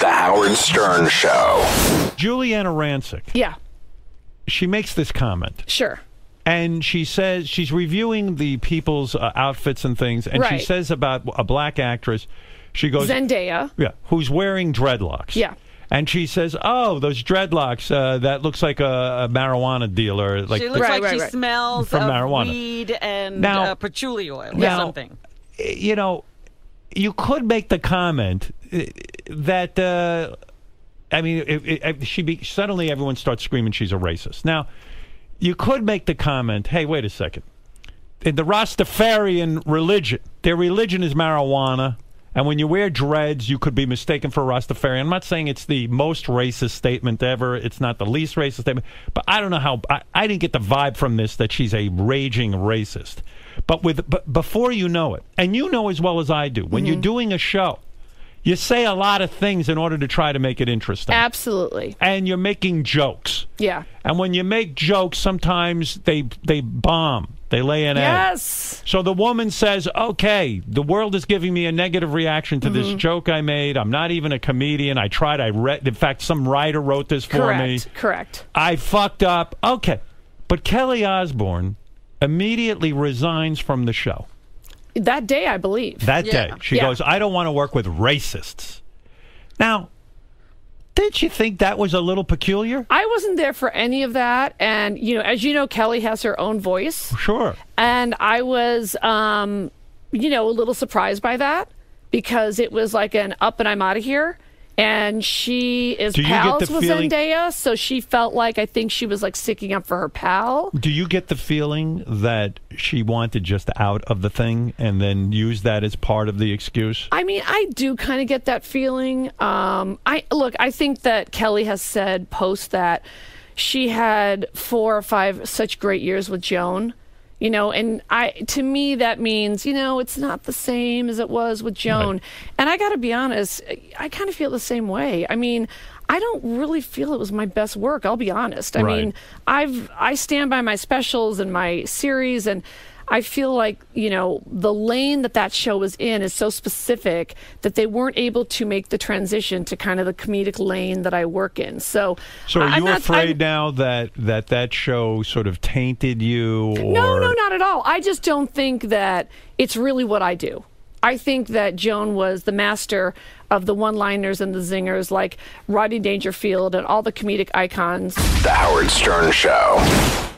The Howard Stern Show. Juliana Rancic. Yeah. She makes this comment. Sure. And she says she's reviewing the people's outfits and things, and Right. she says about a black actress, she goes, Zendaya. Yeah, who's wearing dreadlocks. Yeah. And she says, "Oh, those dreadlocks. That looks like a marijuana dealer. Like she looks like she smells from of marijuana. weed and Now- patchouli oil or now, something." You know, you could make the comment that. I mean, suddenly everyone starts screaming she's a racist. Now, you could make the comment, hey, wait a second. In the Rastafarian religion, their religion is marijuana, and when you wear dreads, you could be mistaken for a Rastafarian. I'm not saying it's the most racist statement ever. It's not the least racist statement. But I don't know how... I didn't get the vibe from this that she's a raging racist. But before you know it, and you know as well as I do, when you're doing a show, you say a lot of things in order to try to make it interesting. Absolutely. And you're making jokes. Yeah. And when you make jokes, sometimes they bomb. They lay an egg. Yes. So the woman says, okay, the world is giving me a negative reaction to this joke I made. I'm not even a comedian. I tried. I read. In fact, some writer wrote this for me. Correct. I fucked up. Okay. But Kelly Osbourne immediately resigns from the show. That day, I believe. That day. She goes, I don't want to work with racists. Now, didn't you think that was a little peculiar? I wasn't there for any of that. And, you know, as you know, Kelly has her own voice. Sure. And I was, you know, a little surprised by that because it was like an up and I'm out of here. And she is pals with Zendaya, so she felt like, I think she was like sticking up for her pal. Do you get the feeling that she wanted just out of the thing and then use that as part of the excuse? I mean, I do kind of get that feeling. I think that Kelly has said post that she had 4 or 5 such great years with Joan. You know, and to me, that means, you know, it's not the same as it was with Joan. Right. And I got to be honest, I kind of feel the same way. I mean, I don't really feel it was my best work. I'll be honest. I mean, I stand by my specials and my series, and I feel like, you know, the lane that show was in is so specific that they weren't able to make the transition to kind of the comedic lane that I work in. So are you afraid now that show sort of tainted you? Or... No, not at all. I just don't think that it's really what I do. I think that Joan was the master of the one-liners and the zingers like Rodney Dangerfield and all the comedic icons. The Howard Stern Show.